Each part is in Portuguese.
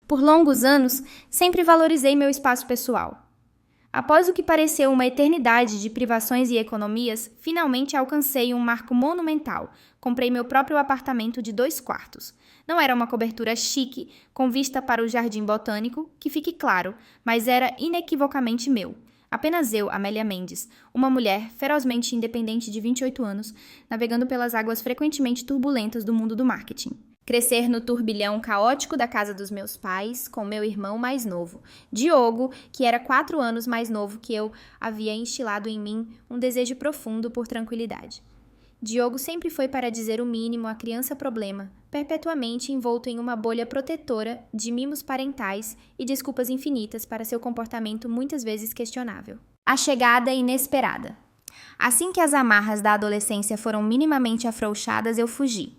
Por longos anos, sempre valorizei meu espaço pessoal. Após o que pareceu uma eternidade de privações e economias, finalmente alcancei um marco monumental. Comprei meu próprio apartamento de 2 quartos. Não era uma cobertura chique, com vista para o jardim botânico, que fique claro, mas era inequivocamente meu. Apenas eu, Amélia Mendes, uma mulher ferozmente independente de 28 anos, navegando pelas águas frequentemente turbulentas do mundo do marketing. Crescer no turbilhão caótico da casa dos meus pais, com meu irmão mais novo, Diogo, que era 4 anos mais novo que eu, havia instilado em mim um desejo profundo por tranquilidade. Diogo sempre foi, para dizer o mínimo, a criança problema, perpetuamente envolto em uma bolha protetora de mimos parentais e desculpas infinitas para seu comportamento muitas vezes questionável. A chegada inesperada. Assim que as amarras da adolescência foram minimamente afrouxadas, eu fugi.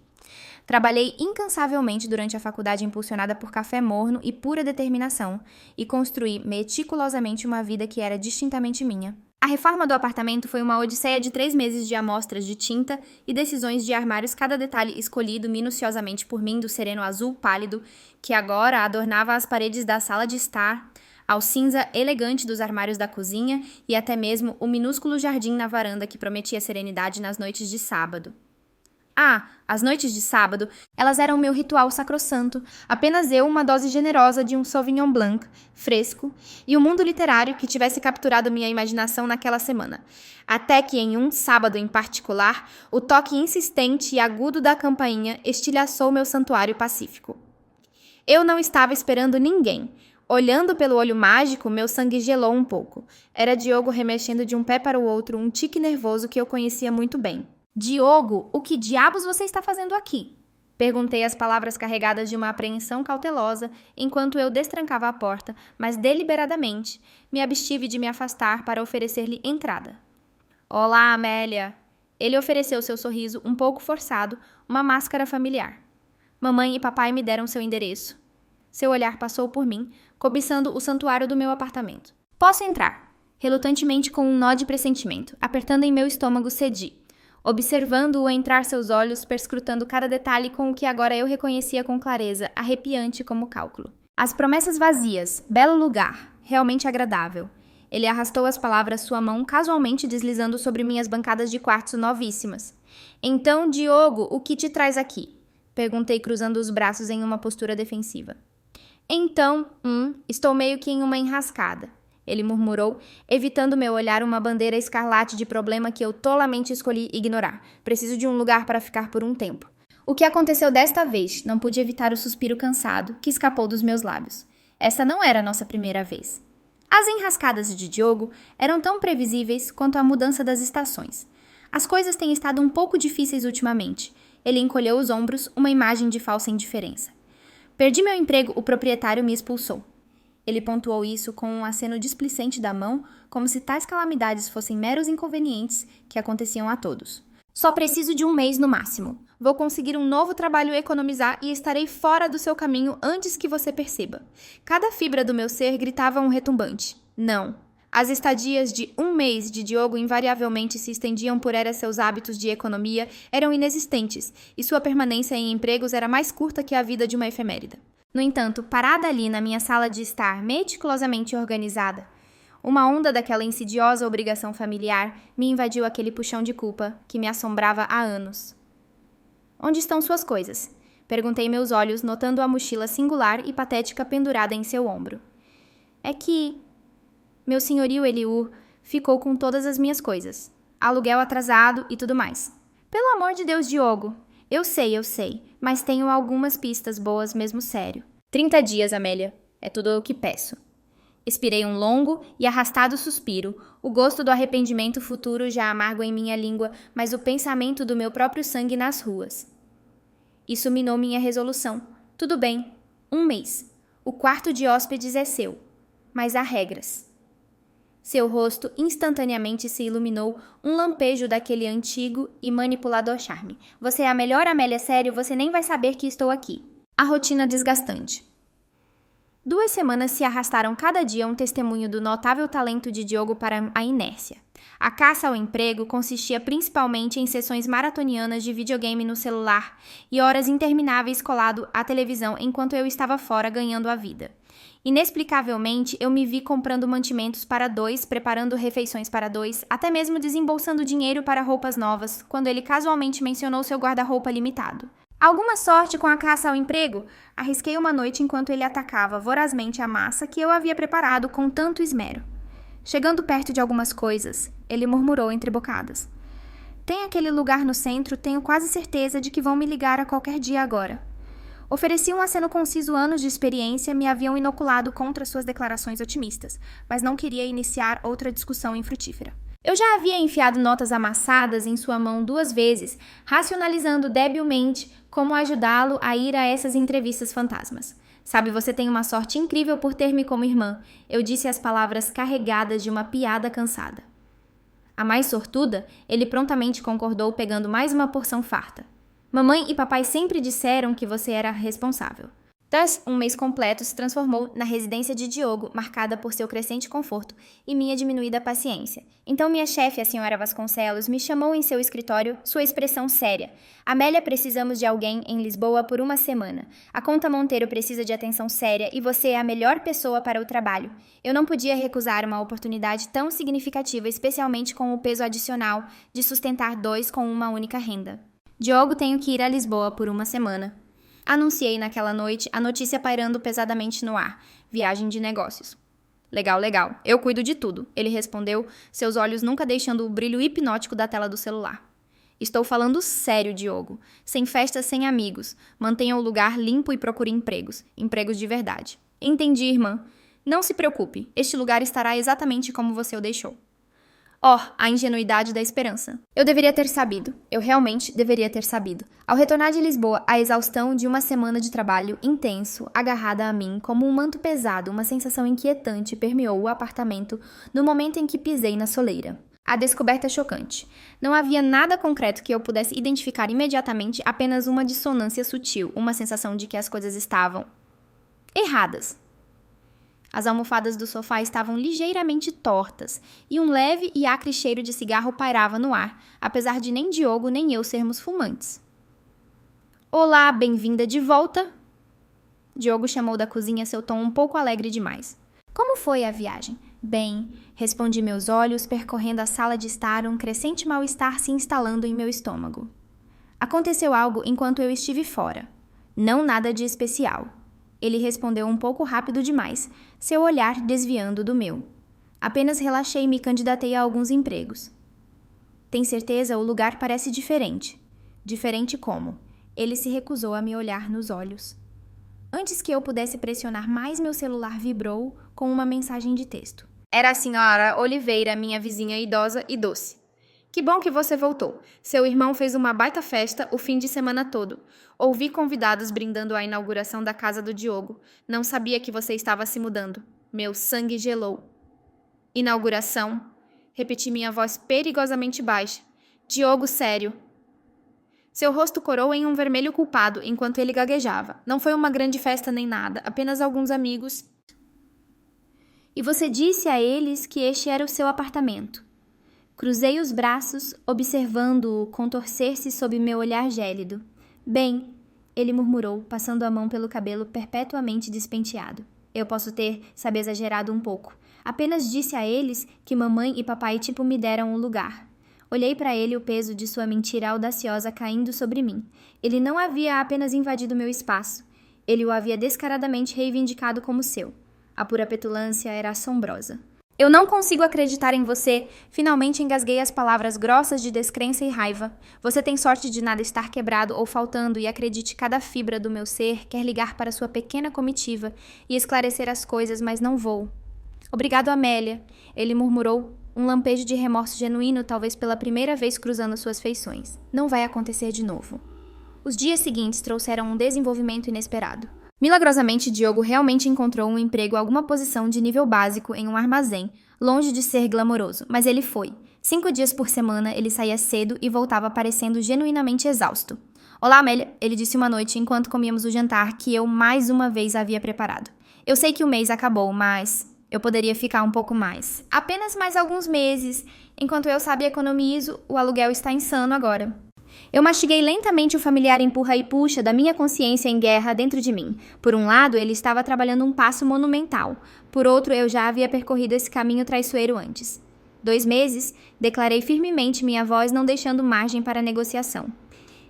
Trabalhei incansavelmente durante a faculdade impulsionada por café morno e pura determinação, e construí meticulosamente uma vida que era distintamente minha. A reforma do apartamento foi uma odisseia de 3 meses de amostras de tinta e decisões de armários, cada detalhe escolhido minuciosamente por mim, do sereno azul pálido que agora adornava as paredes da sala de estar, ao cinza elegante dos armários da cozinha e até mesmo o minúsculo jardim na varanda que prometia serenidade nas noites de sábado. As noites de sábado, elas eram meu ritual sacrossanto, apenas eu, uma dose generosa de um Sauvignon Blanc, fresco, e o mundo literário que tivesse capturado minha imaginação naquela semana. Até que, em um sábado em particular, o toque insistente e agudo da campainha estilhaçou meu santuário pacífico. Eu não estava esperando ninguém. Olhando pelo olho mágico, meu sangue gelou um pouco. Era Diogo remexendo de um pé para o outro um tique nervoso que eu conhecia muito bem. Diogo, o que diabos você está fazendo aqui? Perguntei, as palavras carregadas de uma apreensão cautelosa, enquanto eu destrancava a porta, mas deliberadamente me abstive de me afastar para oferecer-lhe entrada. Olá, Amélia. Ele ofereceu seu sorriso um pouco forçado, uma máscara familiar. Mamãe e papai me deram seu endereço. Seu olhar passou por mim, cobiçando o santuário do meu apartamento. Posso entrar? Relutantemente, com um nó de pressentimento, apertando em meu estômago, cedi. Observando-o entrar seus olhos, perscrutando cada detalhe com o que agora eu reconhecia com clareza, arrepiante como cálculo. As promessas vazias, belo lugar, realmente agradável. Ele arrastou as palavras, sua mão casualmente deslizando sobre minhas bancadas de quartzo novíssimas. Então, Diogo, o que te traz aqui? Perguntei, cruzando os braços em uma postura defensiva. Então, estou meio que em uma enrascada. Ele murmurou, evitando meu olhar, uma bandeira escarlate de problema que eu tolamente escolhi ignorar. Preciso de um lugar para ficar por um tempo. O que aconteceu desta vez? Não pude evitar o suspiro cansado que escapou dos meus lábios. Essa não era a nossa primeira vez. As enrascadas de Diogo eram tão previsíveis quanto a mudança das estações. As coisas têm estado um pouco difíceis ultimamente. Ele encolheu os ombros, uma imagem de falsa indiferença. Perdi meu emprego, o proprietário me expulsou. Ele pontuou isso com um aceno displicente da mão, como se tais calamidades fossem meros inconvenientes que aconteciam a todos. Só preciso de 1 mês no máximo. Vou conseguir um novo trabalho, economizar e estarei fora do seu caminho antes que você perceba. Cada fibra do meu ser gritava um retumbante. Não. As estadias de 1 mês de Diogo invariavelmente se estendiam por era seus hábitos de economia, eram inexistentes, e sua permanência em empregos era mais curta que a vida de uma efeméride. No entanto, parada ali na minha sala de estar, meticulosamente organizada, uma onda daquela insidiosa obrigação familiar me invadiu aquele puxão de culpa que me assombrava há anos. Onde estão suas coisas? Perguntei, meus olhos notando a mochila singular e patética pendurada em seu ombro. É que meu senhorio Eliú ficou com todas as minhas coisas. Aluguel atrasado e tudo mais. Pelo amor de Deus, Diogo. Eu sei, mas tenho algumas pistas boas mesmo, sério. 30 dias, Amélia. É tudo o que peço. Expirei um longo e arrastado suspiro, o gosto do arrependimento futuro já amargo em minha língua, mas o pensamento do meu próprio sangue nas ruas. Isso minou minha resolução. Tudo bem, 1 mês. O quarto de hóspedes é seu. Mas há regras. Seu rosto instantaneamente se iluminou, um lampejo daquele antigo e manipulador charme. Você é a melhor, Amélia, sério, você nem vai saber que estou aqui. A rotina desgastante. 2 semanas se arrastaram, cada dia um testemunho do notável talento de Diogo para a inércia. A caça ao emprego consistia principalmente em sessões maratonianas de videogame no celular e horas intermináveis colado à televisão enquanto eu estava fora ganhando a vida. Inexplicavelmente, eu me vi comprando mantimentos para 2, preparando refeições para 2, até mesmo desembolsando dinheiro para roupas novas, quando ele casualmente mencionou seu guarda-roupa limitado. Alguma sorte com a caça ao emprego? Arrisquei uma noite enquanto ele atacava vorazmente a massa que eu havia preparado com tanto esmero. Chegando perto de algumas coisas, ele murmurou entre bocadas. Tem aquele lugar no centro, tenho quase certeza de que vão me ligar a qualquer dia agora. Ofereci um aceno conciso. Anos de experiência me haviam inoculado contra suas declarações otimistas, mas não queria iniciar outra discussão infrutífera. Eu já havia enfiado notas amassadas em sua mão 2 vezes, racionalizando debilmente como ajudá-lo a ir a essas entrevistas fantasmas. Sabe, você tem uma sorte incrível por ter-me como irmã. Eu disse as palavras carregadas de uma piada cansada. A mais sortuda, ele prontamente concordou, pegando mais uma porção farta. Mamãe e papai sempre disseram que você era responsável. Thus, um mês completo se transformou na residência de Diogo, marcada por seu crescente conforto e minha diminuída paciência. Então minha chefe, a senhora Vasconcelos, me chamou em seu escritório, sua expressão séria. Amélia, precisamos de alguém em Lisboa por 1 semana. A conta Monteiro precisa de atenção séria e você é a melhor pessoa para o trabalho. Eu não podia recusar uma oportunidade tão significativa, especialmente com o peso adicional de sustentar 2 com uma única renda. Diogo, tenho que ir a Lisboa por 1 semana. Anunciei naquela noite, a notícia pairando pesadamente no ar. Viagem de negócios. Legal, legal. Eu cuido de tudo, ele respondeu, seus olhos nunca deixando o brilho hipnótico da tela do celular. Estou falando sério, Diogo. Sem festas, sem amigos. Mantenha o lugar limpo e procure empregos. Empregos de verdade. Entendi, irmã. Não se preocupe. Este lugar estará exatamente como você o deixou. Oh, a ingenuidade da esperança. Eu deveria ter sabido. Eu realmente deveria ter sabido. Ao retornar de Lisboa, a exaustão de 1 semana de trabalho intenso, agarrada a mim como um manto pesado, uma sensação inquietante permeou o apartamento no momento em que pisei na soleira. A descoberta é chocante. Não havia nada concreto que eu pudesse identificar imediatamente, apenas uma dissonância sutil, uma sensação de que as coisas estavam erradas. As almofadas do sofá estavam ligeiramente tortas, e um leve e acre cheiro de cigarro pairava no ar, apesar de nem Diogo nem eu sermos fumantes. Olá, bem-vinda de volta! Diogo chamou da cozinha, seu tom um pouco alegre demais. Como foi a viagem? Bem, respondi, meus olhos percorrendo a sala de estar, um crescente mal-estar se instalando em meu estômago. Aconteceu algo enquanto eu estive fora. Não nada de especial. Ele respondeu um pouco rápido demais, seu olhar desviando do meu. Apenas relaxei e me candidatei a alguns empregos. Tem certeza? O lugar parece diferente. Diferente como? Ele se recusou a me olhar nos olhos. Antes que eu pudesse pressionar mais, meu celular vibrou com uma mensagem de texto. Era a senhora Oliveira, minha vizinha idosa e doce. Que bom que você voltou. Seu irmão fez uma baita festa o fim de semana todo. Ouvi convidados brindando a inauguração da casa do Diogo. Não sabia que você estava se mudando. Meu sangue gelou. Inauguração? Repeti minha voz perigosamente baixa. Diogo, sério. Seu rosto corou em um vermelho culpado enquanto ele gaguejava. Não foi uma grande festa nem nada, apenas alguns amigos. E você disse a eles que este era o seu apartamento. Cruzei os braços, observando-o contorcer-se sob meu olhar gélido. Bem, ele murmurou, passando a mão pelo cabelo perpetuamente despenteado. Eu posso ter, sabe, exagerado um pouco. Apenas disse a eles que mamãe e papai tipo me deram um lugar. Olhei para ele, o peso de sua mentira audaciosa caindo sobre mim. Ele não havia apenas invadido meu espaço. Ele o havia descaradamente reivindicado como seu. A pura petulância era assombrosa. Eu não consigo acreditar em você. Finalmente engasguei as palavras grossas de descrença e raiva. Você tem sorte de nada estar quebrado ou faltando e acredite, cada fibra do meu ser quer ligar para sua pequena comitiva e esclarecer as coisas, mas não vou. Obrigado, Amélia. Ele murmurou, um lampejo de remorso genuíno, talvez pela primeira vez cruzando suas feições. Não vai acontecer de novo. Os dias seguintes trouxeram um desenvolvimento inesperado. Milagrosamente, Diogo realmente encontrou um emprego, alguma posição de nível básico em um armazém, longe de ser glamouroso, mas ele foi. 5 dias por semana, ele saía cedo e voltava parecendo genuinamente exausto. Olá, Amélia, ele disse uma noite enquanto comíamos o jantar que eu mais uma vez havia preparado. Eu sei que o mês acabou, mas... Eu poderia ficar um pouco mais. Apenas mais alguns meses. Enquanto eu sabe economizo, o aluguel está insano agora. Eu mastiguei lentamente o familiar empurra e puxa da minha consciência em guerra dentro de mim. Por um lado, ele estava trabalhando um passo monumental. Por outro, eu já havia percorrido esse caminho traiçoeiro antes. 2 meses, declarei firmemente, minha voz não deixando margem para negociação.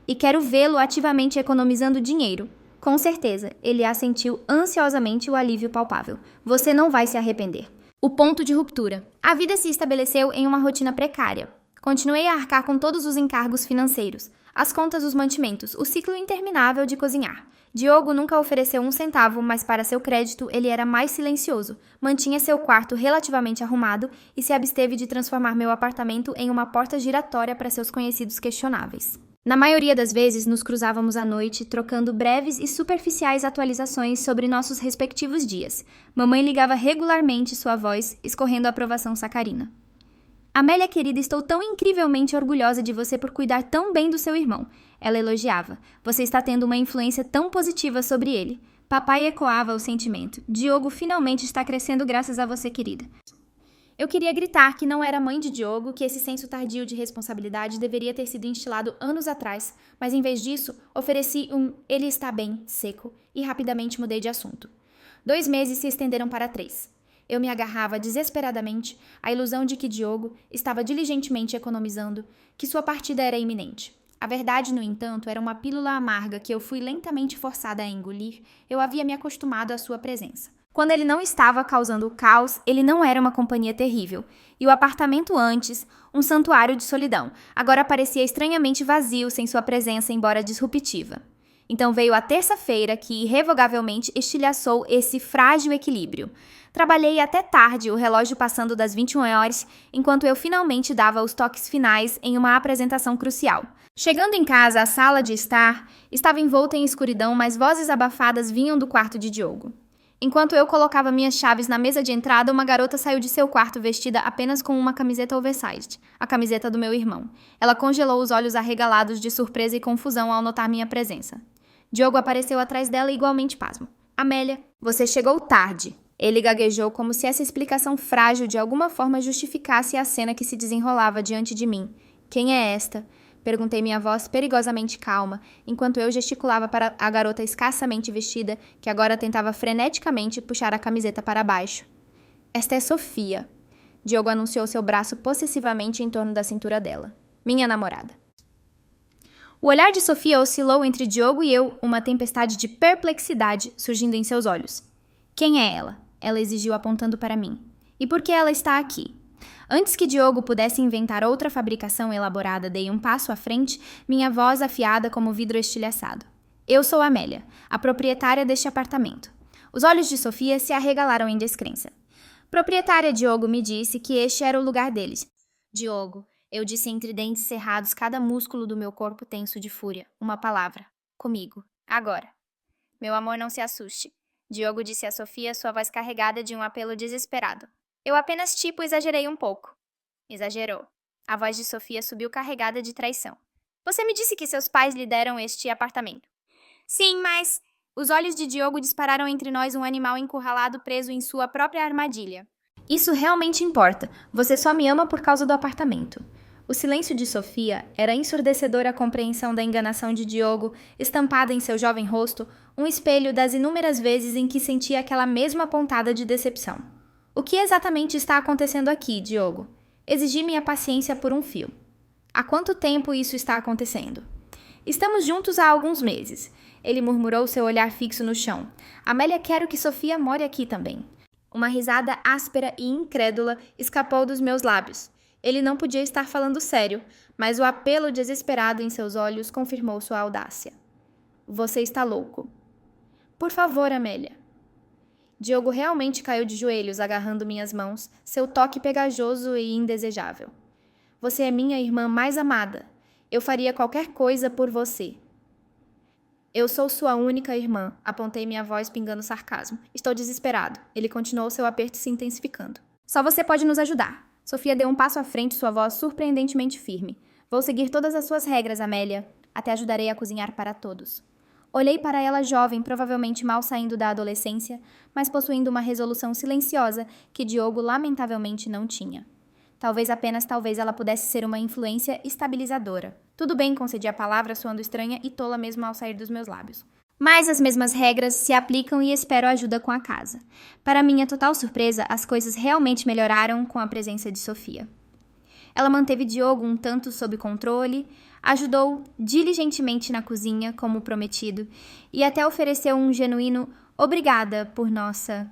E quero vê-lo ativamente economizando dinheiro. Com certeza, ele assentiu ansiosamente o alívio palpável. Você não vai se arrepender. O ponto de ruptura. A vida se estabeleceu em uma rotina precária. Continuei a arcar com todos os encargos financeiros, as contas dos mantimentos, o ciclo interminável de cozinhar. Diogo nunca ofereceu um centavo, mas para seu crédito ele era mais silencioso, mantinha seu quarto relativamente arrumado e se absteve de transformar meu apartamento em uma porta giratória para seus conhecidos questionáveis. Na maioria das vezes, nos cruzávamos à noite, trocando breves e superficiais atualizações sobre nossos respectivos dias. Mamãe ligava regularmente sua voz, escorrendo a aprovação sacarina. Amélia querida, estou tão incrivelmente orgulhosa de você por cuidar tão bem do seu irmão. Ela elogiava. Você está tendo uma influência tão positiva sobre ele. Papai ecoava o sentimento. Diogo finalmente está crescendo graças a você, querida. Eu queria gritar que não era mãe de Diogo, que esse senso tardio de responsabilidade deveria ter sido instilado anos atrás, mas em vez disso, ofereci um ele está bem, seco, e rapidamente mudei de assunto. 2 meses se estenderam para 3. Eu me agarrava desesperadamente à ilusão de que Diogo estava diligentemente economizando, que sua partida era iminente. A verdade, no entanto, era uma pílula amarga que eu fui lentamente forçada a engolir. Eu havia me acostumado à sua presença. Quando ele não estava causando o caos, ele não era uma companhia terrível. E o apartamento antes, um santuário de solidão, agora parecia estranhamente vazio sem sua presença, embora disruptiva. Então veio a terça-feira que irrevogavelmente estilhaçou esse frágil equilíbrio. Trabalhei até tarde, o relógio passando das 21 horas, enquanto eu finalmente dava os toques finais em uma apresentação crucial. Chegando em casa, a sala de estar estava envolta em escuridão, mas vozes abafadas vinham do quarto de Diogo. Enquanto eu colocava minhas chaves na mesa de entrada, uma garota saiu de seu quarto vestida apenas com uma camiseta oversized, a camiseta do meu irmão. Ela congelou os olhos arregalados de surpresa e confusão ao notar minha presença. Diogo apareceu atrás dela igualmente pasmo. Amélia, você chegou tarde. Ele gaguejou como se essa explicação frágil de alguma forma justificasse a cena que se desenrolava diante de mim. Quem é esta? Perguntei minha voz perigosamente calma, enquanto eu gesticulava para a garota escassamente vestida, que agora tentava freneticamente puxar a camiseta para baixo. Esta é Sofia. Diogo anunciou seu braço possessivamente em torno da cintura dela. Minha namorada. O olhar de Sofia oscilou entre Diogo e eu, uma tempestade de perplexidade surgindo em seus olhos. Quem é ela? Ela exigiu apontando para mim. E por que ela está aqui? Antes que Diogo pudesse inventar outra fabricação elaborada, dei um passo à frente, minha voz afiada como vidro estilhaçado. Eu sou Amélia, a proprietária deste apartamento. Os olhos de Sofia se arregalaram em descrença. Proprietária, Diogo me disse que este era o lugar deles. Diogo, eu disse entre dentes cerrados, cada músculo do meu corpo tenso de fúria. Uma palavra. Comigo. Agora. Meu amor, não se assuste. Diogo disse a Sofia, sua voz carregada de um apelo desesperado. Eu apenas exagerei um pouco. Exagerou. A voz de Sofia subiu carregada de traição. Você me disse que seus pais lhe deram este apartamento. Sim, mas... Os olhos de Diogo dispararam entre nós um animal encurralado preso em sua própria armadilha. Isso realmente importa. Você só me ama por causa do apartamento. O silêncio de Sofia era ensurdecedora à compreensão da enganação de Diogo, estampada em seu jovem rosto, um espelho das inúmeras vezes em que sentia aquela mesma pontada de decepção. O que exatamente está acontecendo aqui, Diogo? Exigi minha paciência por um fio. Há quanto tempo isso está acontecendo? Estamos juntos há alguns meses. Ele murmurou, seu olhar fixo no chão. Amélia, quero que Sofia more aqui também. Uma risada áspera e incrédula escapou dos meus lábios. Ele não podia estar falando sério, mas o apelo desesperado em seus olhos confirmou sua audácia. Você está louco. Por favor, Amélia. Diogo realmente caiu de joelhos, agarrando minhas mãos, seu toque pegajoso e indesejável. Você é minha irmã mais amada. Eu faria qualquer coisa por você. Eu sou sua única irmã, apontei minha voz pingando sarcasmo. Estou desesperado. Ele continuou, seu aperto se intensificando. Só você pode nos ajudar. Sofia deu um passo à frente, sua voz surpreendentemente firme. Vou seguir todas as suas regras, Amélia. Até ajudarei a cozinhar para todos. Olhei para ela jovem, provavelmente mal saindo da adolescência, mas possuindo uma resolução silenciosa que Diogo lamentavelmente não tinha. Talvez apenas talvez ela pudesse ser uma influência estabilizadora. Tudo bem, concedi a palavra, soando estranha e tola mesmo ao sair dos meus lábios. Mas as mesmas regras se aplicam e espero ajuda com a casa. Para minha total surpresa, as coisas realmente melhoraram com a presença de Sofia. Ela manteve Diogo um tanto sob controle, ajudou diligentemente na cozinha, como prometido, e até ofereceu um genuíno obrigada por nossa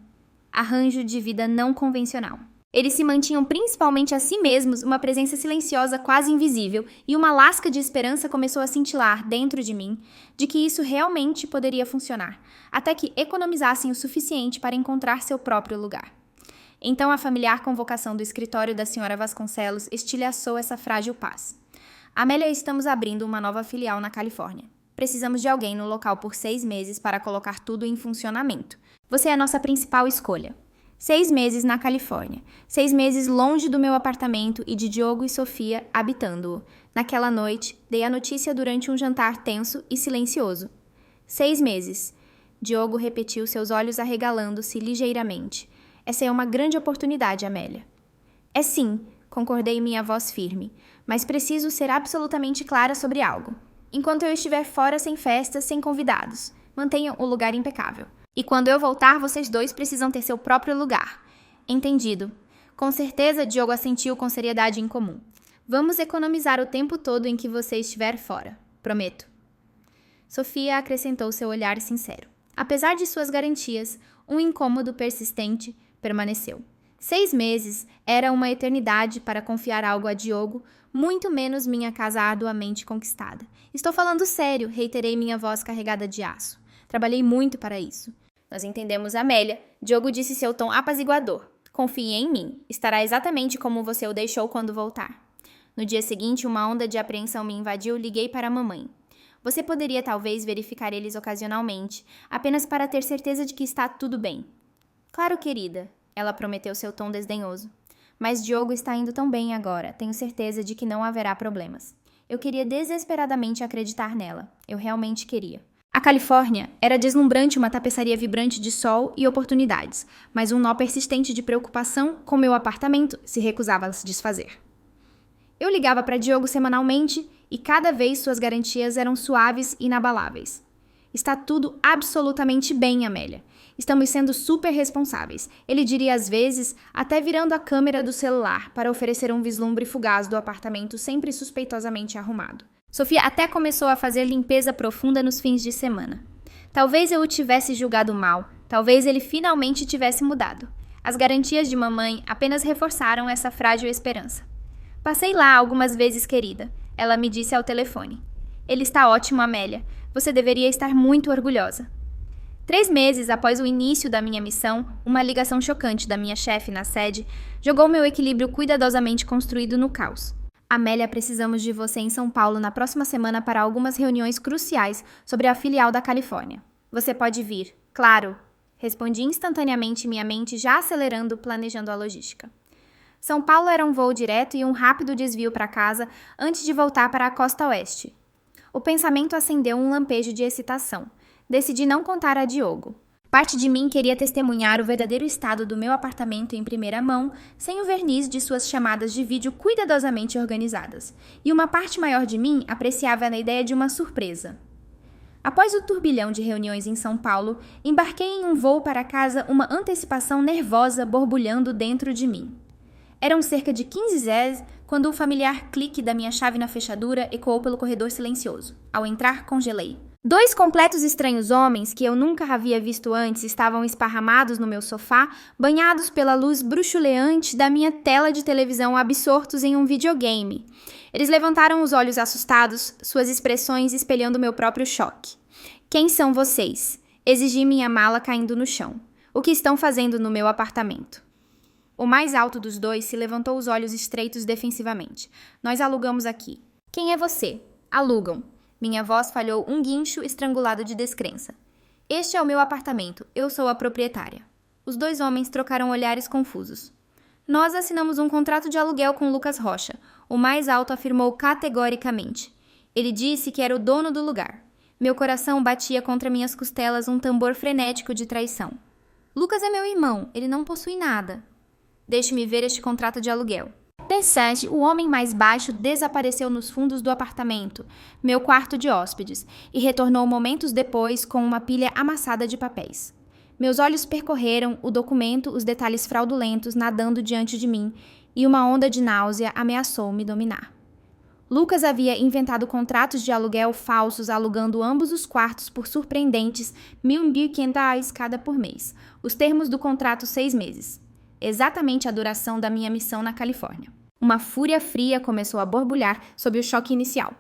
arranjo de vida não convencional. Eles se mantinham principalmente a si mesmos, uma presença silenciosa quase invisível, e uma lasca de esperança começou a cintilar dentro de mim, de que isso realmente poderia funcionar, até que economizassem o suficiente para encontrar seu próprio lugar. Então a familiar convocação do escritório da senhora Vasconcelos estilhaçou essa frágil paz. Amélia, estamos abrindo uma nova filial na Califórnia. Precisamos de alguém no local por 6 meses para colocar tudo em funcionamento. Você é a nossa principal escolha. 6 meses na Califórnia. 6 meses longe do meu apartamento e de Diogo e Sofia habitando-o. Naquela noite, dei a notícia durante um jantar tenso e silencioso. 6 meses. Diogo repetiu, seus olhos arregalando-se ligeiramente. Essa é uma grande oportunidade, Amélia. É sim, concordei minha voz firme, mas preciso ser absolutamente clara sobre algo. Enquanto eu estiver fora sem festas, sem convidados, mantenham o lugar impecável. E quando eu voltar, vocês dois precisam ter seu próprio lugar. Entendido. Com certeza, Diogo assentiu com seriedade incomum. Vamos economizar o tempo todo em que você estiver fora. Prometo. Sofia acrescentou seu olhar sincero. Apesar de suas garantias, um incômodo persistente permaneceu. 6 meses era uma eternidade para confiar algo a Diogo, muito menos minha casa arduamente conquistada. Estou falando sério, reiterei minha voz carregada de aço. Trabalhei muito para isso. Nós entendemos, Amélia. Diogo disse seu tom apaziguador. Confie em mim. Estará exatamente como você o deixou quando voltar. No dia seguinte, uma onda de apreensão me invadiu. Liguei para a mamãe. Você poderia talvez verificar eles ocasionalmente, apenas para ter certeza de que está tudo bem. Claro, querida. Ela prometeu seu tom desdenhoso. Mas Diogo está indo tão bem agora. Tenho certeza de que não haverá problemas. Eu queria desesperadamente acreditar nela. Eu realmente queria. A Califórnia era deslumbrante, uma tapeçaria vibrante de sol e oportunidades, mas um nó persistente de preocupação com meu apartamento se recusava a se desfazer. Eu ligava para Diogo semanalmente e cada vez suas garantias eram suaves e inabaláveis. Está tudo absolutamente bem, Amélia. Estamos sendo super responsáveis. Ele diria às vezes, até virando a câmera do celular para oferecer um vislumbre fugaz do apartamento sempre suspeitosamente arrumado. Sofia até começou a fazer limpeza profunda nos fins de semana. Talvez eu o tivesse julgado mal, talvez ele finalmente tivesse mudado. As garantias de mamãe apenas reforçaram essa frágil esperança. Passei lá algumas vezes, querida. Ela me disse ao telefone. Ele está ótimo, Amélia. Você deveria estar muito orgulhosa. 3 meses após o início da minha missão, uma ligação chocante da minha chefe na sede jogou meu equilíbrio cuidadosamente construído no caos. Amélia, precisamos de você em São Paulo na próxima semana para algumas reuniões cruciais sobre a filial da Califórnia. Você pode vir. Claro. Respondi instantaneamente, minha mente já acelerando, planejando a logística. São Paulo era um voo direto e um rápido desvio para casa antes de voltar para a costa oeste. O pensamento acendeu um lampejo de excitação. Decidi não contar a Diogo. Parte de mim queria testemunhar o verdadeiro estado do meu apartamento em primeira mão, sem o verniz de suas chamadas de vídeo cuidadosamente organizadas. E uma parte maior de mim apreciava na ideia de uma surpresa. Após o turbilhão de reuniões em São Paulo, embarquei em um voo para casa, uma antecipação nervosa borbulhando dentro de mim. Eram cerca de 15 horas quando o familiar clique da minha chave na fechadura ecoou pelo corredor silencioso. Ao entrar, congelei. 2 completos estranhos homens, que eu nunca havia visto antes, estavam esparramados no meu sofá, banhados pela luz bruxuleante da minha tela de televisão, absortos em um videogame. Eles levantaram os olhos assustados, suas expressões espelhando meu próprio choque. Quem são vocês? Exigi minha mala caindo no chão. O que estão fazendo no meu apartamento? O mais alto dos 2 se levantou os olhos estreitos defensivamente. Nós alugamos aqui. Quem é você? Alugam. Minha voz falhou um guincho estrangulado de descrença. Este é o meu apartamento. Eu sou a proprietária. Os 2 homens trocaram olhares confusos. Nós assinamos um contrato de aluguel com Lucas Rocha. O mais alto afirmou categoricamente. Ele disse que era o dono do lugar. Meu coração batia contra minhas costelas um tambor frenético de traição. Lucas é meu irmão, ele não possui nada. Deixe-me ver este contrato de aluguel. Desage, o homem mais baixo, desapareceu nos fundos do apartamento, meu quarto de hóspedes, e retornou momentos depois com uma pilha amassada de papéis. Meus olhos percorreram o documento, os detalhes fraudulentos nadando diante de mim, e uma onda de náusea ameaçou me dominar. Lucas havia inventado contratos de aluguel falsos, alugando ambos os quartos por surpreendentes R$ 1.500 cada por mês. Os termos do contrato 6 meses. Exatamente a duração da minha missão na Califórnia. Uma fúria fria começou a borbulhar sob o choque inicial.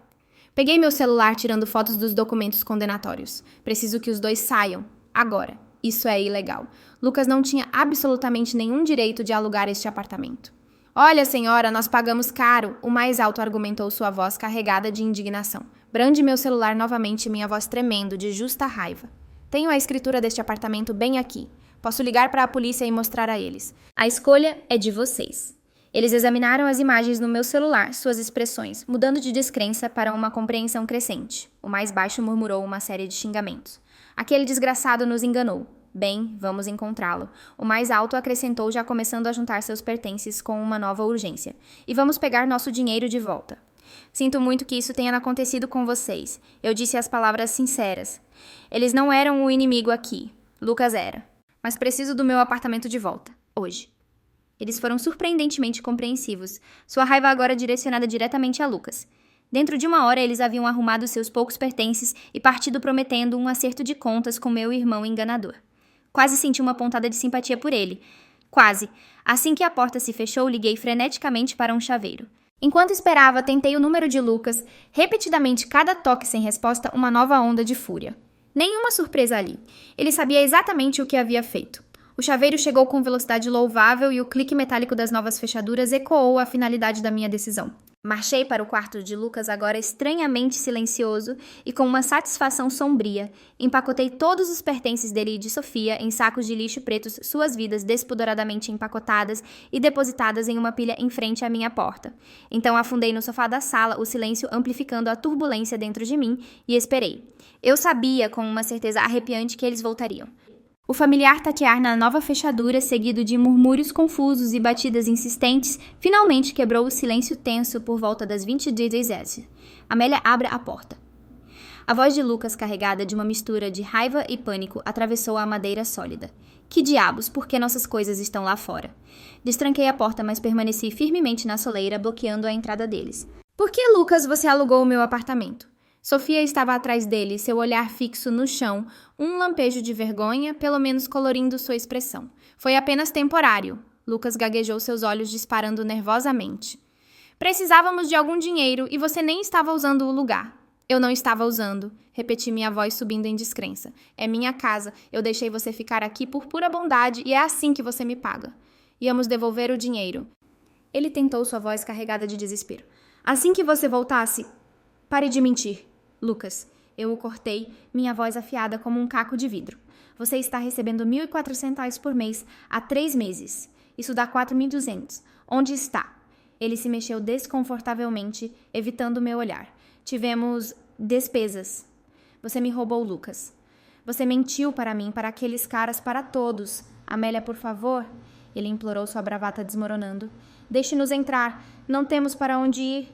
Peguei meu celular tirando fotos dos documentos condenatórios. Preciso que os dois saiam. Agora. Isso é ilegal. Lucas não tinha absolutamente nenhum direito de alugar este apartamento. Olha, senhora, nós pagamos caro, o mais alto argumentou sua voz carregada de indignação. Brande meu celular novamente, minha voz tremendo de justa raiva. Tenho a escritura deste apartamento bem aqui. Posso ligar para a polícia e mostrar a eles. A escolha é de vocês. Eles examinaram as imagens no meu celular, suas expressões, mudando de descrença para uma compreensão crescente. O mais baixo murmurou uma série de xingamentos. Aquele desgraçado nos enganou. Bem, vamos encontrá-lo. O mais alto acrescentou, já começando a juntar seus pertences com uma nova urgência. E vamos pegar nosso dinheiro de volta. Sinto muito que isso tenha acontecido com vocês. Eu disse as palavras sinceras. Eles não eram o inimigo aqui. Lucas era. Mas preciso do meu apartamento de volta. Hoje. Eles foram surpreendentemente compreensivos. Sua raiva agora direcionada diretamente a Lucas. Dentro de uma hora, eles haviam arrumado seus poucos pertences e partido prometendo um acerto de contas com meu irmão enganador. Quase senti uma pontada de simpatia por ele. Quase. Assim que a porta se fechou, liguei freneticamente para um chaveiro. Enquanto esperava, tentei o número de Lucas. Repetidamente, cada toque sem resposta, uma nova onda de fúria. Nenhuma surpresa ali. Ele sabia exatamente o que havia feito. O chaveiro chegou com velocidade louvável e o clique metálico das novas fechaduras ecoou a finalidade da minha decisão. Marchei para o quarto de Lucas, agora estranhamente silencioso e com uma satisfação sombria. Empacotei todos os pertences dele e de Sofia em sacos de lixo pretos, suas vidas despudoradamente empacotadas e depositadas em uma pilha em frente à minha porta. Então afundei no sofá da sala, o silêncio amplificando a turbulência dentro de mim, e esperei. Eu sabia, com uma certeza arrepiante, que eles voltariam. O familiar tatear na nova fechadura, seguido de murmúrios confusos e batidas insistentes, finalmente quebrou o silêncio tenso por volta das 20h17. Amélia abre a porta. A voz de Lucas, carregada de uma mistura de raiva e pânico, atravessou a madeira sólida. Que diabos, por que nossas coisas estão lá fora? Destranquei a porta, mas permaneci firmemente na soleira, bloqueando a entrada deles. Por que, Lucas, você alugou o meu apartamento? Sofia estava atrás dele, seu olhar fixo no chão, um lampejo de vergonha, pelo menos colorindo sua expressão. Foi apenas temporário. Lucas gaguejou, seus olhos disparando nervosamente. Precisávamos de algum dinheiro e você nem estava usando o lugar. Eu não estava usando, repeti, minha voz subindo em descrença. É minha casa, eu deixei você ficar aqui por pura bondade e é assim que você me paga. Íamos devolver o dinheiro. Ele tentou, sua voz carregada de desespero. Assim que você voltasse... Pare de mentir. Lucas, eu o cortei, minha voz afiada como um caco de vidro. Você está recebendo R$ 1.400 por mês há 3 meses. Isso dá 4.200. Onde está? Ele se mexeu desconfortavelmente, evitando meu olhar. Tivemos despesas. Você me roubou, Lucas. Você mentiu para mim, para aqueles caras, para todos. Amélia, por favor. Ele implorou, sua bravata desmoronando. Deixe-nos entrar. Não temos para onde ir.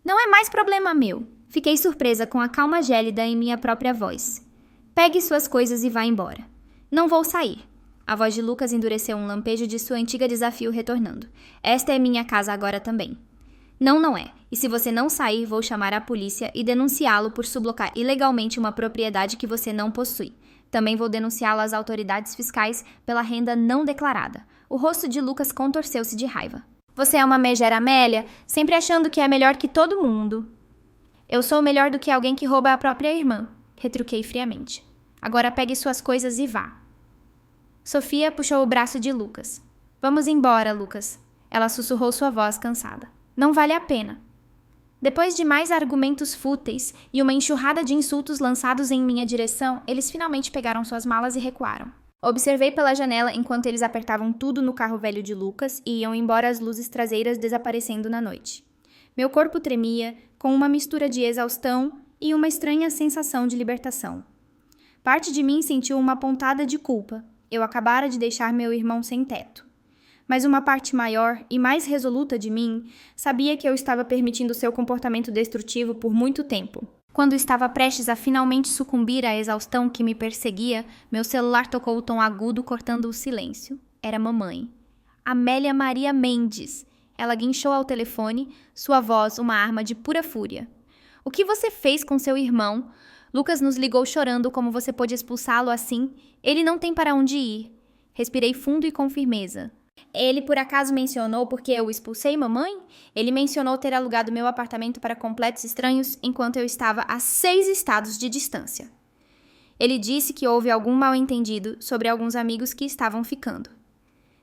Não é mais problema meu. Fiquei surpresa com a calma gélida em minha própria voz. Pegue suas coisas e vá embora. Não vou sair. A voz de Lucas endureceu, um lampejo de sua antiga desafio retornando. Esta é minha casa agora também. Não, não é. E se você não sair, vou chamar a polícia e denunciá-lo por sublocar ilegalmente uma propriedade que você não possui. Também vou denunciá-lo às autoridades fiscais pela renda não declarada. O rosto de Lucas contorceu-se de raiva. Você é uma megera Amélia, sempre achando que é melhor que todo mundo. Eu sou melhor do que alguém que rouba a própria irmã, retruquei friamente. Agora pegue suas coisas e vá. Sofia puxou o braço de Lucas. Vamos embora, Lucas. Ela sussurrou, sua voz cansada. Não vale a pena. Depois de mais argumentos fúteis e uma enxurrada de insultos lançados em minha direção, eles finalmente pegaram suas malas e recuaram. Observei pela janela enquanto eles apertavam tudo no carro velho de Lucas e iam embora, as luzes traseiras desaparecendo na noite. Meu corpo tremia, com uma mistura de exaustão e uma estranha sensação de libertação. Parte de mim sentiu uma pontada de culpa. Eu acabara de deixar meu irmão sem teto. Mas uma parte maior e mais resoluta de mim sabia que eu estava permitindo seu comportamento destrutivo por muito tempo. Quando estava prestes a finalmente sucumbir à exaustão que me perseguia, meu celular tocou o tom agudo cortando o silêncio. Era mamãe. Amélia Maria Mendes. Ela guinchou ao telefone, sua voz uma arma de pura fúria. O que você fez com seu irmão? Lucas nos ligou chorando como você pôde expulsá-lo assim. Ele não tem para onde ir. Respirei fundo e com firmeza. Ele por acaso mencionou porque eu expulsei mamãe? Ele mencionou ter alugado meu apartamento para completos estranhos enquanto eu estava a 6 estados de distância. Ele disse que houve algum mal-entendido sobre alguns amigos que estavam ficando.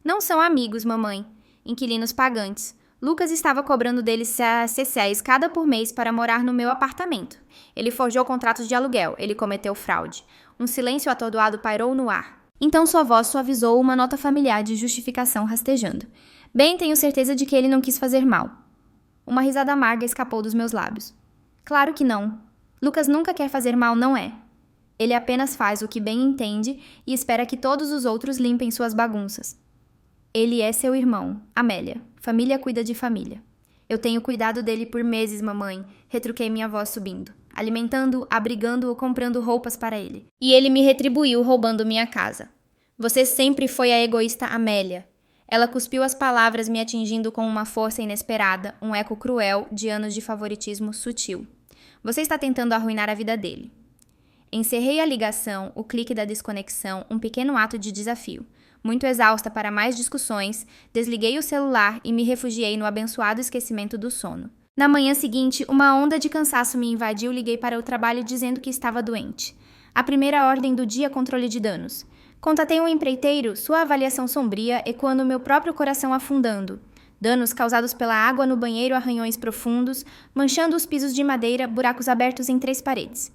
Não são amigos, mamãe. Inquilinos pagantes. Lucas estava cobrando deles R$6 cada por mês para morar no meu apartamento. Ele forjou contratos de aluguel. Ele cometeu fraude. Um silêncio atordoado pairou no ar. Então sua voz suavizou uma nota familiar de justificação rastejando. Bem, tenho certeza de que ele não quis fazer mal. Uma risada amarga escapou dos meus lábios. Claro que não. Lucas nunca quer fazer mal, não é? Ele apenas faz o que bem entende e espera que todos os outros limpem suas bagunças. Ele é seu irmão, Amélia. Família cuida de família. Eu tenho cuidado dele por meses, mamãe, retruquei minha voz subindo. Alimentando-o, abrigando-o, comprando roupas para ele. E ele me retribuiu roubando minha casa. Você sempre foi a egoísta Amélia. Ela cuspiu as palavras me atingindo com uma força inesperada, um eco cruel de anos de favoritismo sutil. Você está tentando arruinar a vida dele. Encerrei a ligação, o clique da desconexão, um pequeno ato de desafio. Muito exausta para mais discussões, desliguei o celular e me refugiei no abençoado esquecimento do sono. Na manhã seguinte, uma onda de cansaço me invadiu e liguei para o trabalho dizendo que estava doente. A primeira ordem do dia, controle de danos. Contatei um empreiteiro, sua avaliação sombria, ecoando meu próprio coração afundando. Danos causados pela água no banheiro, arranhões profundos, manchando os pisos de madeira, buracos abertos em 3 paredes.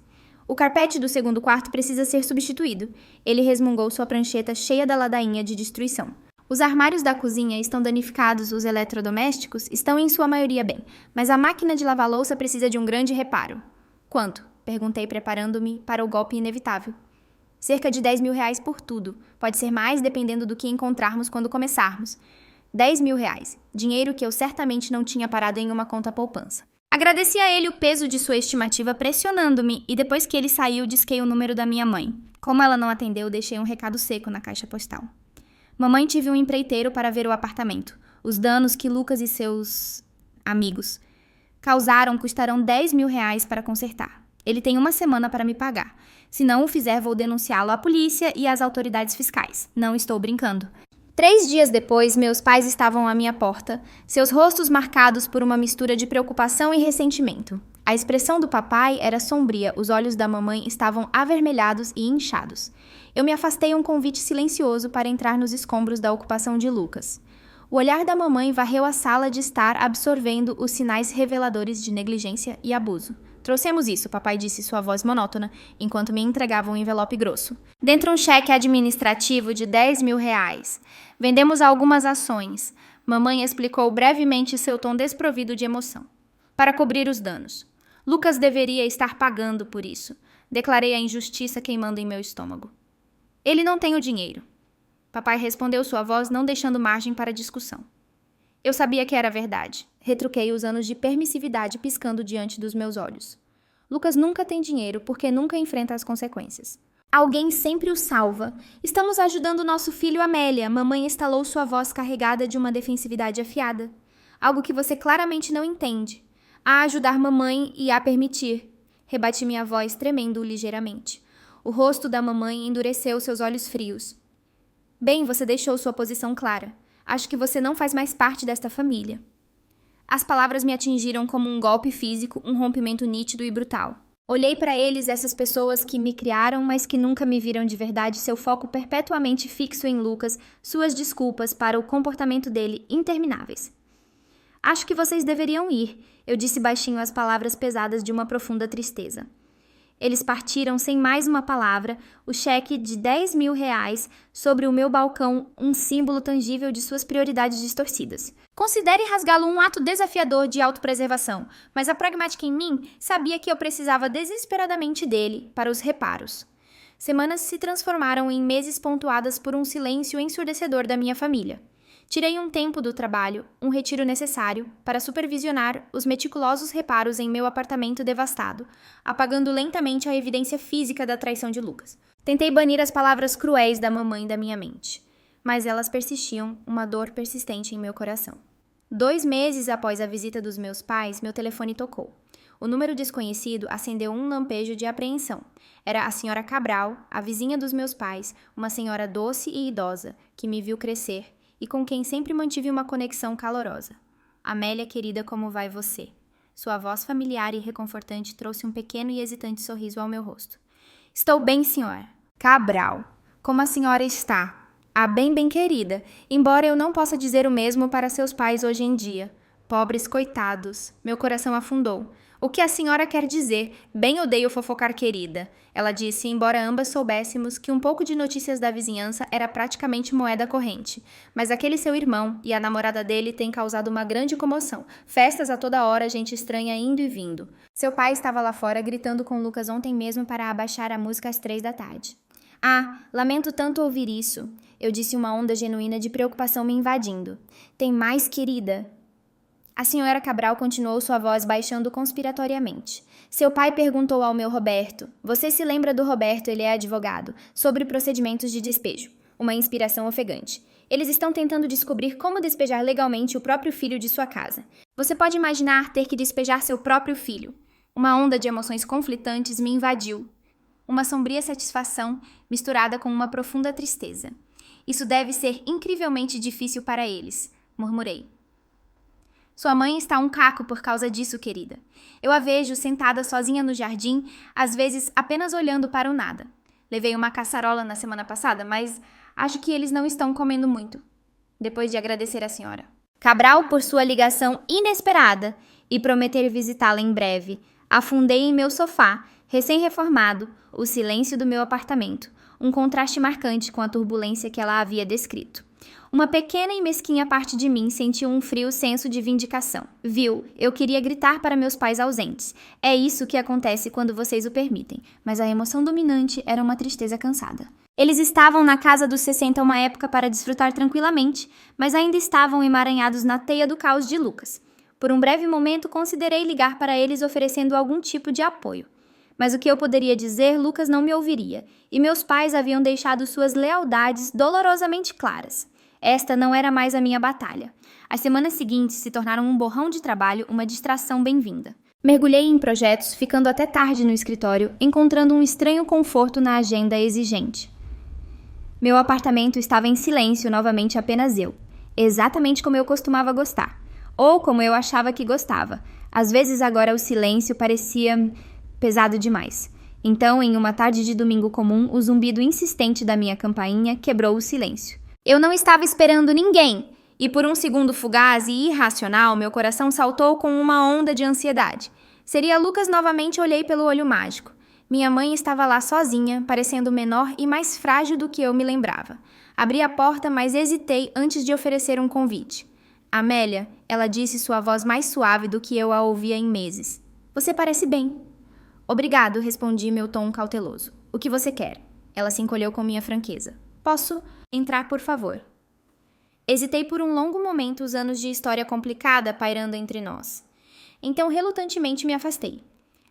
O carpete do segundo quarto precisa ser substituído. Ele resmungou sua prancheta cheia da ladainha de destruição. Os armários da cozinha estão danificados, os eletrodomésticos estão em sua maioria bem, mas a máquina de lavar louça precisa de um grande reparo. Quanto? Perguntei preparando-me para o golpe inevitável. Cerca de R$10.000 por tudo. Pode ser mais dependendo do que encontrarmos quando começarmos. R$10.000. Dinheiro que eu certamente não tinha parado em uma conta poupança. Agradeci a ele o peso de sua estimativa pressionando-me e depois que ele saiu disquei o número da minha mãe. Como ela não atendeu, deixei um recado seco na caixa postal. Mamãe, tive um empreiteiro para ver o apartamento. Os danos que Lucas e seus amigos causaram custarão R$10.000 para consertar. Ele tem 1 semana para me pagar. Se não o fizer, vou denunciá-lo à polícia e às autoridades fiscais. Não estou brincando. 3 dias depois, meus pais estavam à minha porta, seus rostos marcados por uma mistura de preocupação e ressentimento. A expressão do papai era sombria, os olhos da mamãe estavam avermelhados e inchados. Eu me afastei um convite silencioso para entrar nos escombros da ocupação de Lucas. O olhar da mamãe varreu a sala de estar absorvendo os sinais reveladores de negligência e abuso. Trouxemos isso, papai disse sua voz monótona, enquanto me entregava um envelope grosso. Dentro um cheque administrativo de R$10.000. Vendemos algumas ações. Mamãe explicou brevemente seu tom desprovido de emoção. Para cobrir os danos. Lucas deveria estar pagando por isso. Declarei a injustiça queimando em meu estômago. Ele não tem o dinheiro. Papai respondeu sua voz, não deixando margem para discussão. Eu sabia que era verdade. Retruquei os anos de permissividade piscando diante dos meus olhos. Lucas nunca tem dinheiro porque nunca enfrenta as consequências. Alguém sempre o salva. Estamos ajudando nosso filho Amélia. Mamãe estalou sua voz carregada de uma defensividade afiada. Algo que você claramente não entende. A ajudar mamãe e a permitir. Rebati minha voz tremendo ligeiramente. O rosto da mamãe endureceu seus olhos frios. Bem, você deixou sua posição clara. Acho que você não faz mais parte desta família. As palavras me atingiram como um golpe físico, um rompimento nítido e brutal. Olhei para eles, essas pessoas que me criaram, mas que nunca me viram de verdade, seu foco perpetuamente fixo em Lucas, suas desculpas para o comportamento dele intermináveis. Acho que vocês deveriam ir, eu disse baixinho as palavras pesadas de uma profunda tristeza. Eles partiram sem mais uma palavra, o cheque de R$ 10.000 sobre o meu balcão, um símbolo tangível de suas prioridades distorcidas. Considere rasgá-lo um ato desafiador de autopreservação, mas a pragmática em mim sabia que eu precisava desesperadamente dele para os reparos. Semanas se transformaram em meses pontuadas por um silêncio ensurdecedor da minha família. Tirei um tempo do trabalho, um retiro necessário, para supervisionar os meticulosos reparos em meu apartamento devastado, apagando lentamente a evidência física da traição de Lucas. Tentei banir as palavras cruéis da mamãe da minha mente, mas elas persistiam, uma dor persistente em meu coração. 2 meses após a visita dos meus pais, meu telefone tocou. O número desconhecido acendeu um lampejo de apreensão. Era a senhora Cabral, a vizinha dos meus pais, uma senhora doce e idosa, que me viu crescer, e com quem sempre mantive uma conexão calorosa. Amélia, querida, como vai você? Sua voz familiar e reconfortante trouxe um pequeno e hesitante sorriso ao meu rosto. Estou bem, senhora. Cabral, como a senhora está? Bem querida, embora eu não possa dizer o mesmo para seus pais hoje em dia. Pobres coitados. Meu coração afundou. O que a senhora quer dizer? Bem odeio fofocar, querida. Ela disse, embora ambas soubéssemos que um pouco de notícias da vizinhança era praticamente moeda corrente. Mas aquele seu irmão e a namorada dele têm causado uma grande comoção. Festas a toda hora, gente estranha indo e vindo. Seu pai estava lá fora gritando com Lucas ontem mesmo para abaixar a música às 3 da tarde. Lamento tanto ouvir isso. Eu disse, uma onda genuína de preocupação me invadindo. Tem mais, querida? A senhora Cabral continuou, sua voz baixando conspiratoriamente. Seu pai perguntou ao meu Roberto, você se lembra do Roberto, ele é advogado, sobre procedimentos de despejo. Uma inspiração ofegante. Eles estão tentando descobrir como despejar legalmente o próprio filho de sua casa. Você pode imaginar ter que despejar seu próprio filho. Uma onda de emoções conflitantes me invadiu. Uma sombria satisfação misturada com uma profunda tristeza. Isso deve ser incrivelmente difícil para eles, murmurei. Sua mãe está um caco por causa disso, querida. Eu a vejo sentada sozinha no jardim, às vezes apenas olhando para o nada. Levei uma caçarola na semana passada, mas acho que eles não estão comendo muito. Depois de agradecer à senhora Cabral por sua ligação inesperada e prometer visitá-la em breve, afundei em meu sofá, recém-reformado, o silêncio do meu apartamento, um contraste marcante com a turbulência que ela havia descrito. Uma pequena e mesquinha parte de mim sentiu um frio senso de vindicação. Viu, eu queria gritar para meus pais ausentes. É isso que acontece quando vocês o permitem. Mas a emoção dominante era uma tristeza cansada. Eles estavam na casa dos 60 uma época para desfrutar tranquilamente, mas ainda estavam emaranhados na teia do caos de Lucas. Por um breve momento, considerei ligar para eles oferecendo algum tipo de apoio. Mas o que eu poderia dizer, Lucas não me ouviria, e meus pais haviam deixado suas lealdades dolorosamente claras. Esta não era mais a minha batalha. As semanas seguintes se tornaram um borrão de trabalho, uma distração bem-vinda. Mergulhei em projetos, ficando até tarde no escritório, encontrando um estranho conforto na agenda exigente. Meu apartamento estava em silêncio, novamente apenas eu. Exatamente como eu costumava gostar. Ou como eu achava que gostava. Às vezes agora o silêncio parecia pesado demais. Então, em uma tarde de domingo comum, o zumbido insistente da minha campainha quebrou o silêncio. Eu não estava esperando ninguém, e por um segundo fugaz e irracional, meu coração saltou com uma onda de ansiedade. Seria Lucas novamente, olhei pelo olho mágico. Minha mãe estava lá sozinha, parecendo menor e mais frágil do que eu me lembrava. Abri a porta, mas hesitei antes de oferecer um convite. Amélia, ela disse, sua voz mais suave do que eu a ouvia em meses. Você parece bem. Obrigado, respondi, meu tom cauteloso. O que você quer? Ela se encolheu com minha franqueza. Posso entrar, por favor? Hesitei por um longo momento, os anos de história complicada pairando entre nós. Então, relutantemente, me afastei.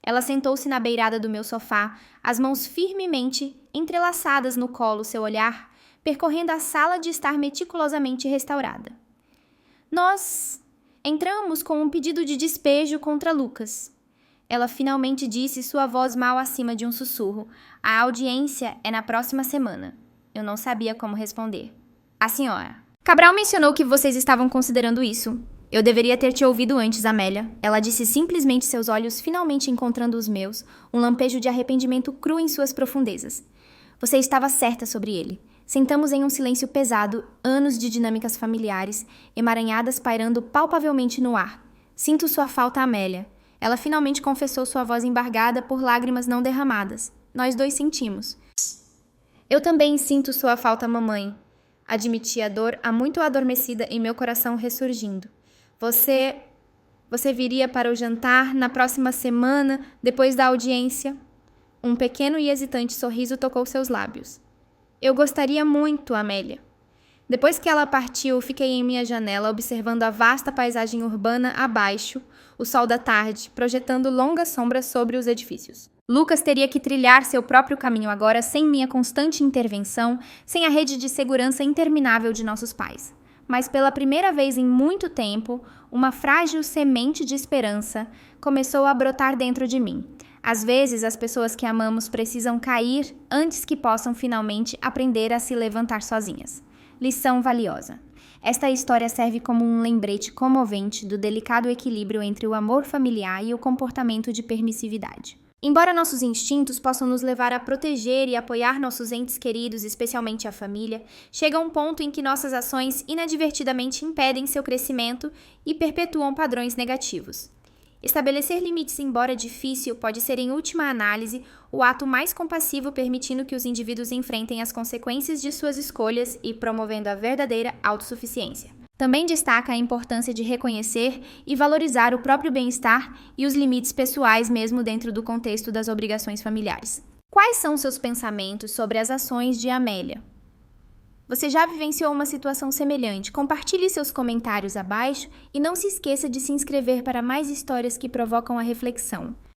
Ela sentou-se na beirada do meu sofá, as mãos firmemente entrelaçadas no colo, seu olhar percorrendo a sala de estar meticulosamente restaurada. Nós entramos com um pedido de despejo contra Lucas. Ela finalmente disse, sua voz mal acima de um sussurro. A audiência é na próxima semana. Eu não sabia como responder. A senhora. Cabral mencionou que vocês estavam considerando isso. Eu deveria ter te ouvido antes, Amélia. Ela disse, simplesmente, seus olhos finalmente encontrando os meus, um lampejo de arrependimento cru em suas profundezas. Você estava certa sobre ele. Sentamos em um silêncio pesado, anos de dinâmicas familiares, emaranhadas pairando palpavelmente no ar. Sinto sua falta, Amélia. Ela finalmente confessou sua voz embargada por lágrimas não derramadas. Nós dois sentimos. Eu também sinto sua falta, mamãe. Admiti a dor há muito adormecida em meu coração ressurgindo. Você viria para o jantar na próxima semana, depois da audiência? Um pequeno e hesitante sorriso tocou seus lábios. Eu gostaria muito, Amélia. Depois que ela partiu, fiquei em minha janela observando a vasta paisagem urbana abaixo, o sol da tarde, projetando longas sombras sobre os edifícios. Lucas teria que trilhar seu próprio caminho agora sem minha constante intervenção, sem a rede de segurança interminável de nossos pais. Mas pela primeira vez em muito tempo, uma frágil semente de esperança começou a brotar dentro de mim. Às vezes, as pessoas que amamos precisam cair antes que possam finalmente aprender a se levantar sozinhas. Lição valiosa. Esta história serve como um lembrete comovente do delicado equilíbrio entre o amor familiar e o comportamento de permissividade. Embora nossos instintos possam nos levar a proteger e apoiar nossos entes queridos, especialmente a família, chega um ponto em que nossas ações inadvertidamente impedem seu crescimento e perpetuam padrões negativos. Estabelecer limites, embora difícil, pode ser, em última análise, o ato mais compassivo, permitindo que os indivíduos enfrentem as consequências de suas escolhas e promovendo a verdadeira autossuficiência. Também destaca a importância de reconhecer e valorizar o próprio bem-estar e os limites pessoais, mesmo dentro do contexto das obrigações familiares. Quais são seus pensamentos sobre as ações de Amélia? Você já vivenciou uma situação semelhante? Compartilhe seus comentários abaixo e não se esqueça de se inscrever para mais histórias que provocam a reflexão.